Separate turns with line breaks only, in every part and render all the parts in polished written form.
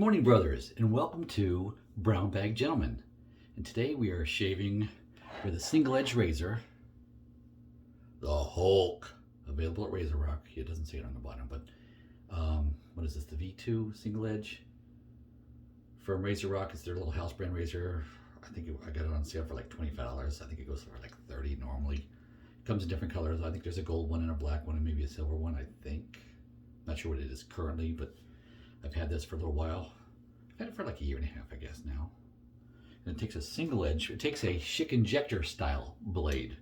morning, brothers, and welcome to Brown Bag Gentlemen. And today we are shaving with a single edge razor, the Hulk, available at Razorock. It doesn't say it on the bottom, but what is this? The V2 single edge from Razorock. It's their little house brand razor. I got it on sale for like $25. I think it goes for like $30 normally. It comes in different colors. I think there's a gold one and a black one and maybe a silver one. I think. Not sure what it is currently, but I've had this for a little while. I've had it for like a year and a half, I guess now. And it takes a single edge. It takes a Schick injector style blade.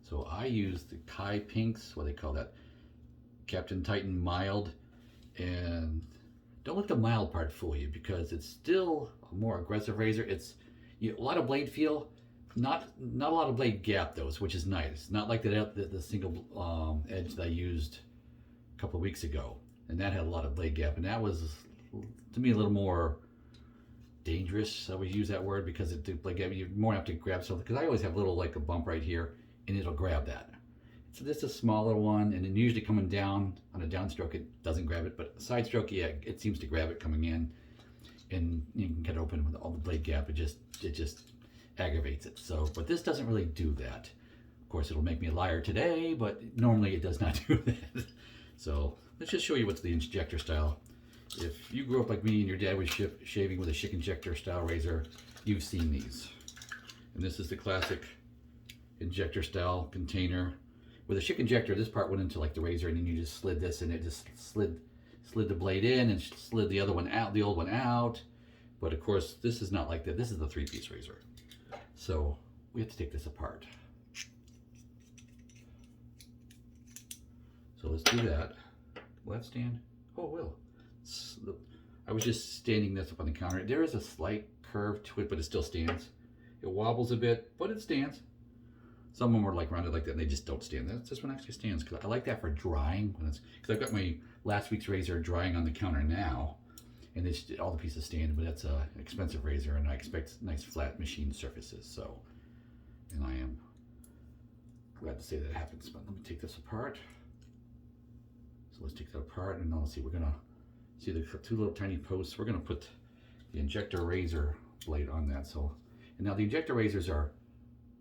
So I use the Kai Pinks, what they call that, Captain Titan Mild. And don't let the mild part fool you because it's still a more aggressive razor. It's a lot of blade feel, not a lot of blade gap though, which is nice. Not like the single edge that I used a couple of weeks ago. And that had a lot of blade gap, and that was, to me, a little more dangerous. I would use that word because it did blade gap. You more have to grab something, because I always have a little, like a bump right here, and it'll grab that. So this is a small little one, and then usually coming down on a downstroke, it doesn't grab it, but a side stroke, yeah, it seems to grab it coming in, and you can get open with all the blade gap. It just aggravates it. So, but this doesn't really do that. Of course, it'll make me a liar today, but normally it does not do that. So let's just show you what's the injector style. If you grew up like me and your dad was shaving with a Schick injector style razor, you've seen these. And this is the classic injector style container. With a Schick injector, this part went into like the razor, and then you just slid this, and it just slid the blade in and slid the other one out, the old one out. But of course, this is not like that. This is the 3-piece razor. So we have to take this apart. So let's do that. Will that stand? Oh, it will. I was just standing this up on the counter. There is a slight curve to it, but it still stands. It wobbles a bit, but it stands. Some of them are like rounded like that, and they just don't stand. This one actually stands, because I like that for drying. Because I've got my last week's razor drying on the counter now, and all the pieces stand, but that's an expensive razor, and I expect nice flat machine surfaces. So, and I am glad to say that it happens. But let me take this apart. So let's take that apart, and now let's see, we're gonna see the two little tiny posts. We're gonna put the injector razor blade on that. So, and now the injector razors are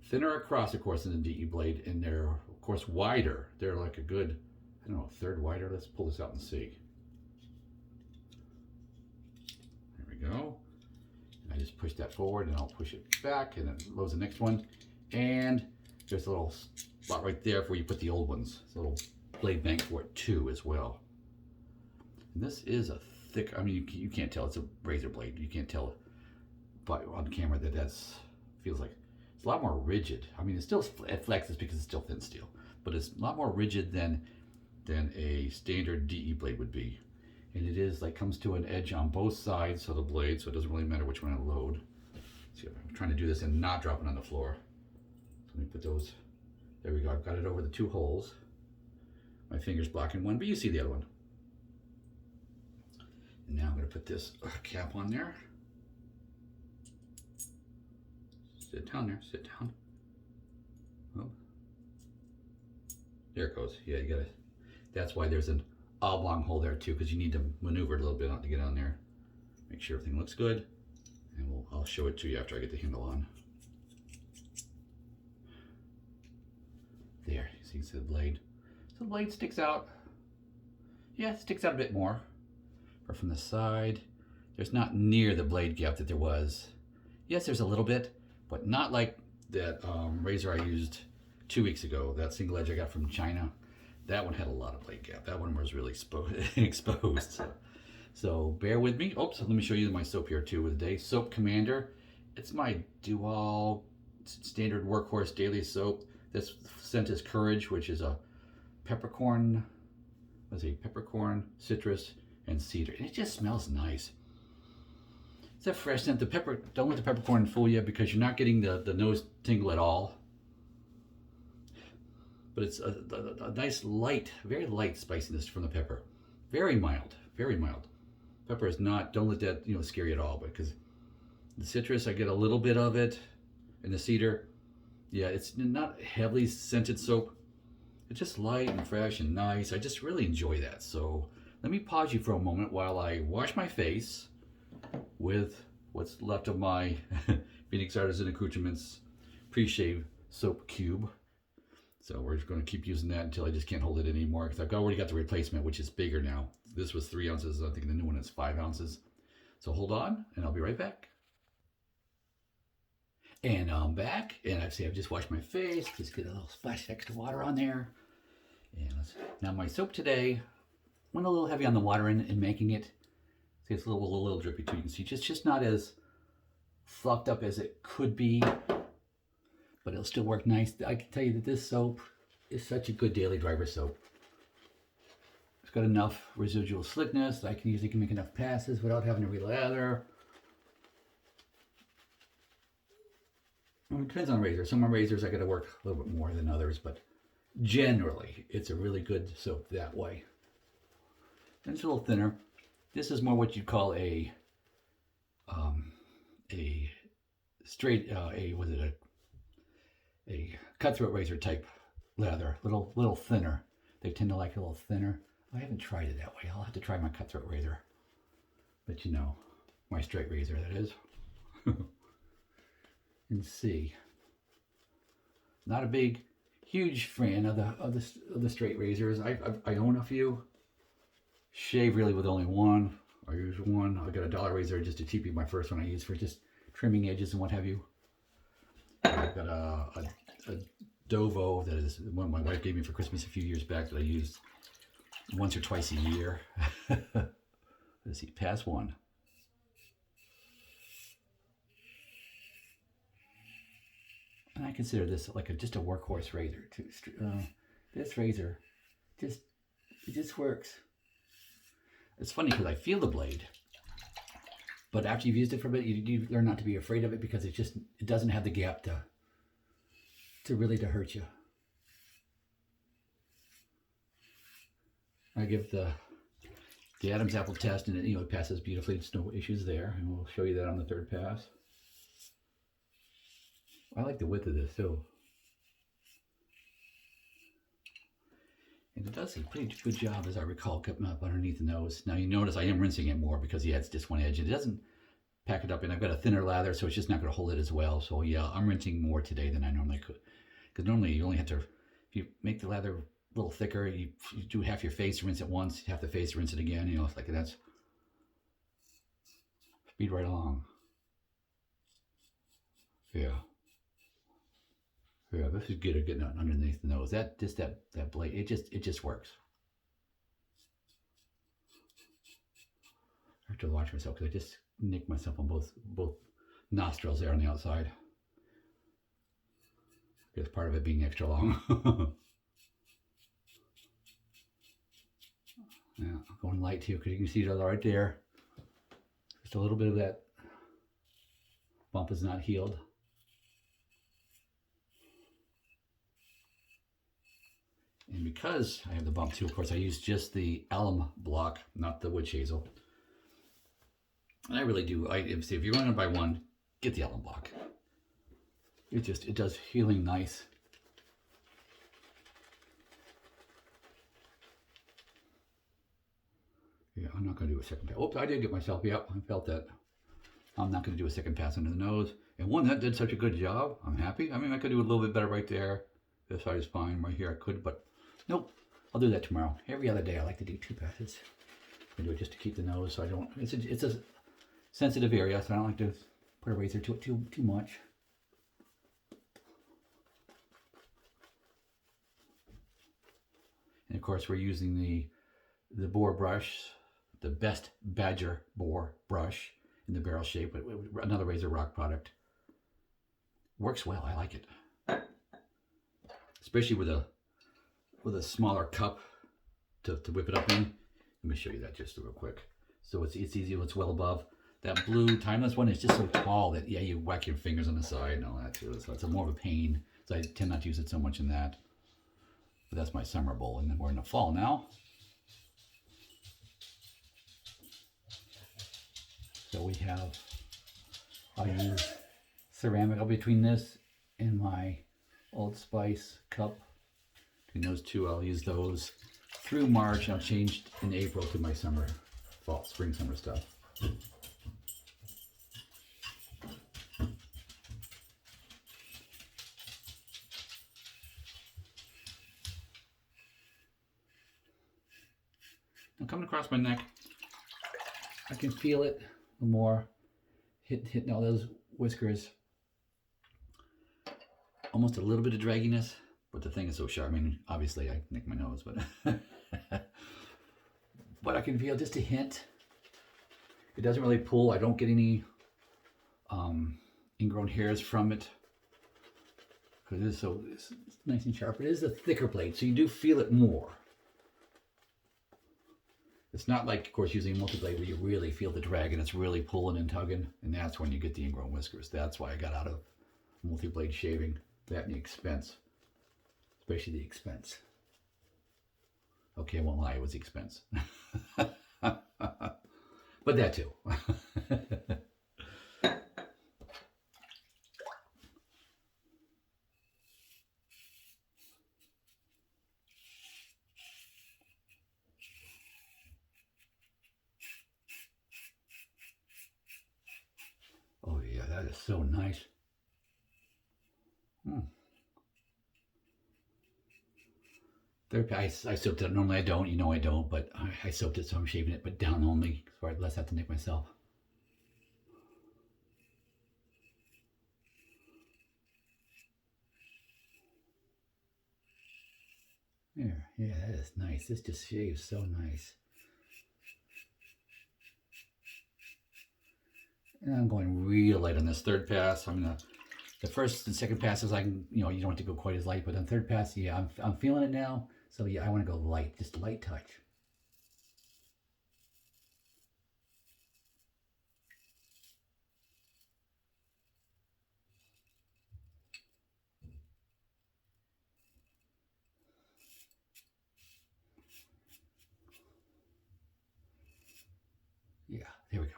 thinner across, of course, than the DE blade, and they're, of course, wider. They're like a good, I don't know, a third wider. Let's pull this out and see. There we go. And I just push that forward, and I'll push it back, and it loads the next one. And there's a little spot right there where you put the old ones. It's a little blade bank for it too as well. And this is a thick, I mean, you can't tell it's a razor blade. You can't tell but on camera that feels like it's a lot more rigid. I mean, it flexes because it's still thin steel, but it's a lot more rigid than a standard DE blade would be. And it is like comes to an edge on both sides of the blade, so it doesn't really matter which one I load. See, I'm trying to do this and not drop it on the floor. So let me put those, there we go. I've got it over the two holes. My finger's blocking one, but you see the other one. And now I'm going to put this cap on there. Sit down there, sit down. Oh. There it goes. Yeah, you got it. That's why there's an oblong hole there too, because you need to maneuver it a little bit to get on there. Make sure everything looks good, and I'll show it to you after I get the handle on. There, so you see the blade. So the blade sticks out. Yeah, it sticks out a bit more. But from the side, there's not near the blade gap that there was. Yes, there's a little bit, but not like that razor I used 2 weeks ago. That single edge I got from China. That one had a lot of blade gap. That one was really exposed. So bear with me. Oops, let me show you my soap here too with the day. Soap Commander. It's my dual standard workhorse daily soap. This scent is Courage, which is a peppercorn, peppercorn, citrus, and cedar. And it just smells nice. It's a fresh scent. Don't let the peppercorn fool you, because you're not getting the nose tingle at all. But it's a nice light, very light spiciness from the pepper. Very mild, very mild. Pepper is not, don't let that scare you at all, because the citrus, I get a little bit of it, and the cedar, yeah, it's not heavily scented soap. It's just light and fresh and nice. I just really enjoy that. So let me pause you for a moment while I wash my face, with what's left of my Phoenix Artisan Accoutrements pre-shave soap cube. So we're just going to keep using that until I just can't hold it anymore, because I've already got the replacement, which is bigger now. This was 3 ounces. I think the new one is 5 ounces. So hold on, and I'll be right back. And I'm back, and I've just washed my face. Just get a little splash of extra water on there. And now my soap today went a little heavy on the water in making it. See, it's a little drippy too. You can see just not as fluffed up as it could be, but it'll still work nice. I can tell you that this soap is such a good daily driver soap. It's got enough residual slickness that I can usually make enough passes without having to relather. It depends on razor. Some of my razors I got to work a little bit more than others, but generally it's a really good soap that way. And it's a little thinner. This is more what you'd call a straight a cutthroat razor type lather, little thinner. They tend to like a little thinner. I haven't tried it that way. I'll have to try my cutthroat razor. But you know, my straight razor, that is. And see. Not a big, huge fan of the straight razors. I own a few. Shave really with only one. I use one. I got a dollar razor, just a cheapie, my first one I use for just trimming edges and what have you. I've got a Dovo that is one my wife gave me for Christmas a few years back that I used once or twice a year. Let's see, pass one. And I consider this like just a workhorse razor too. This razor it just works. It's funny because I feel the blade, but after you've used it for a bit, you learn not to be afraid of it, because it doesn't have the gap to really hurt you. I give the Adam's apple test, and it passes beautifully. There's no issues there, and we'll show you that on the third pass. I like the width of this too. And it does a pretty good job, as I recall, coming up underneath the nose. Now you notice I am rinsing it more because it's just one edge. It doesn't pack it up, and I've got a thinner lather, so it's just not going to hold it as well. So yeah, I'm rinsing more today than I normally could. Because normally you only have to, if you make the lather a little thicker, you do half your face, rinse it once, half the face, rinse it again. It's like that's speed right along. Yeah. Yeah, this is good at getting underneath the nose. That blade, it just works. I have to watch myself because I just nicked myself on both nostrils there on the outside. I guess part of it being extra long. Yeah, going light too, because you can see it right there. Just a little bit of that bump is not healed. And because I have the bump too, of course, I use just the alum block, not the witch hazel. And I really do. If you're going to buy one, get the alum block. It does healing nice. Yeah, I'm not going to do a second pass. Oops, I did get myself. Yep, I felt that. I'm not going to do a second pass under the nose. And one that did such a good job, I'm happy. I mean, I could do a little bit better right there. This side is fine. Right here I could, but nope. I'll do that tomorrow. Every other day I like to do 2 passes. I do it just to keep the nose, so I don't. It's a sensitive area, so I don't like to put a razor to it too much. And of course, we're using the boar brush, the best Badger boar brush in the barrel shape, another Razorock product. Works well. I like it, especially with a smaller cup to whip it up in. Let me show you that just real quick. So it's easy. It's well above. That blue Timeless one is just so tall that you whack your fingers on the side and all that too. So it's more of a pain. So I tend not to use it so much in that. But that's my summer bowl, and then we're in the fall now. So I use ceramic between this and my Old Spice cup. Between those two, I'll use those through March. I'll change in April to my spring, summer stuff. I'm coming across my neck. I can feel it more hitting all those whiskers. Almost a little bit of dragginess, but the thing is so sharp. I mean, obviously I nick my nose, but but I can feel just a hint. It doesn't really pull. I don't get any ingrown hairs from it because it's nice and sharp. It is a thicker blade, so you do feel it more. It's not like, of course, using a multi-blade where you really feel the drag and it's really pulling and tugging, and that's when you get the ingrown whiskers. That's why I got out of multi-blade shaving. That and the expense, especially the expense. Okay, I won't lie, it was the expense. But that too. Oh yeah, that is so nice. I soaked it. Normally I don't, you know I don't, but I soaked it, so I'm shaving it, but down only, so I less have to nick myself. There, yeah, that is nice. This just shaves so nice. And I'm going real light on this third pass. I'm gonna, the first and second passes, I can, you don't have to go quite as light, but on third pass, yeah, I'm feeling it now. So yeah, I want to go light, just light touch. Yeah, there we go.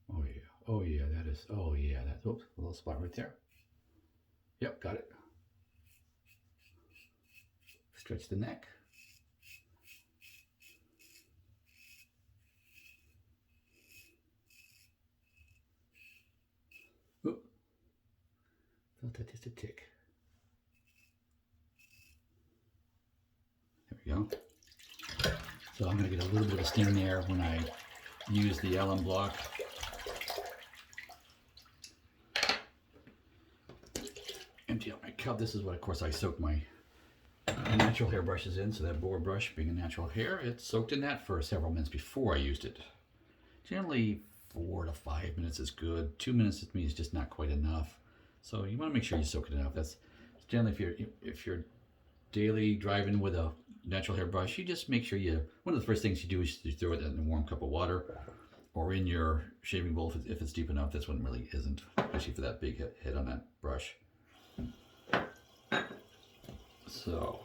Oh yeah, oh yeah, that is, oh yeah, that's, oops, a little spot right there. Yep, got it. Stretch the neck. Oop. Felt that just a tick. There we go. So I'm going to get a little bit of sting there when I use the alum block. Empty out my cup. This is what, of course, I soaked my natural hair brushes in. So that boar brush, being a natural hair, it's soaked in that for several minutes before I used it. Generally 4 to 5 minutes is good. 2 minutes to me is just not quite enough. So you want to make sure you soak it enough. That's generally if you're daily driving with a natural hair brush, you just make sure one of the first things you do is you throw it in a warm cup of water or in your shaving bowl if it's deep enough. This one really isn't, especially for that big head on that brush. So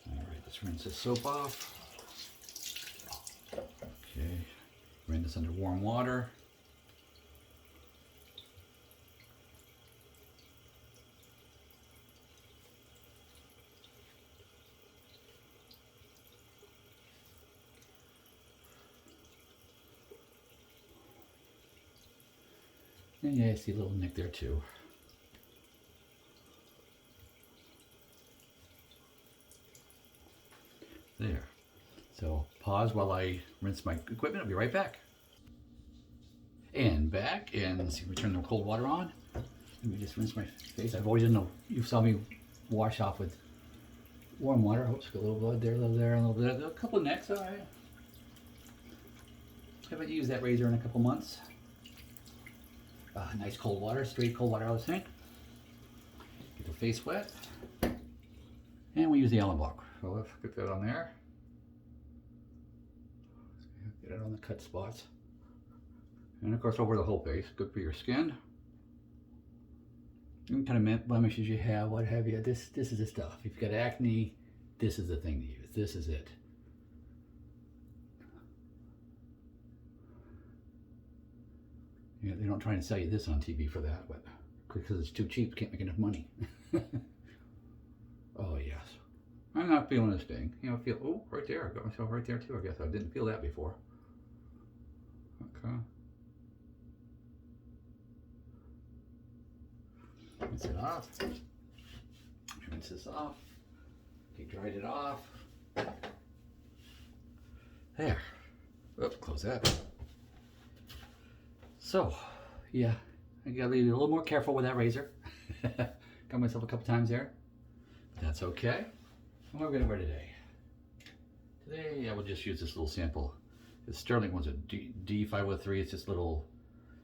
all right, let's rinse this soap off. Okay, rinse this under warm water. And yeah, I see a little nick there too. There. So pause while I rinse my equipment. I'll be right back. And back, and let's see, we turn the cold water on. Let me just rinse my face. I've always done, you saw me wash off with warm water. Oops, got a little blood there, a little there, a little bit. A couple of necks, all right. Haven't used that razor in a couple months. Nice cold water, straight cold water out of the sink. Get the face wet. And we use the alum block. So let's get that on there. Get it on the cut spots. And of course over the whole face, good for your skin. Any kind of blemishes you have, what have you, this is the stuff. If you've got acne, this is the thing to use. This is it. Yeah, they don't try and sell you this on TV for that, but because it's too cheap, can't make enough money. I'm not feeling this thing. You know, feel, oh, right there. I got myself right there too, I guess. I didn't feel that before. Okay. Rinse it off. Rinse this off. Okay, dried it off. There. Oh, close that. So, yeah, I gotta be a little more careful with that razor. Got myself a couple times there. But that's okay. What are we gonna wear today? Today, I will just use this little sample. The Stirling one's a D-503. It's just little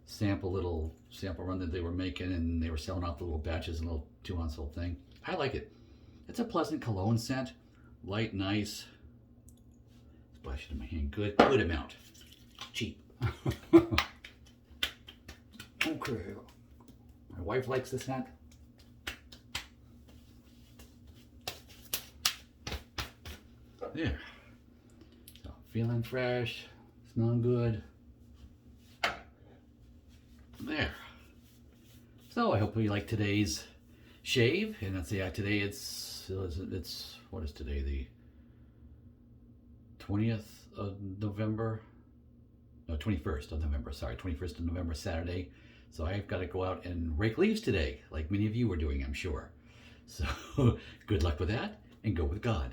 sample run that they were making, and they were selling off the little batches, a little 2-ounce little thing. I like it. It's a pleasant cologne scent, light, nice. Splash it in my hand, good amount. Cheap. Okay. My wife likes the scent. There. So feeling fresh, smelling good. There. So I hope you like today's shave, and let's see, today it's what is today, the 20th of November? No, 21st of November, sorry, 21st of November, Saturday. So I've got to go out and rake leaves today, like many of you are doing, I'm sure. So good luck with that, and go with God.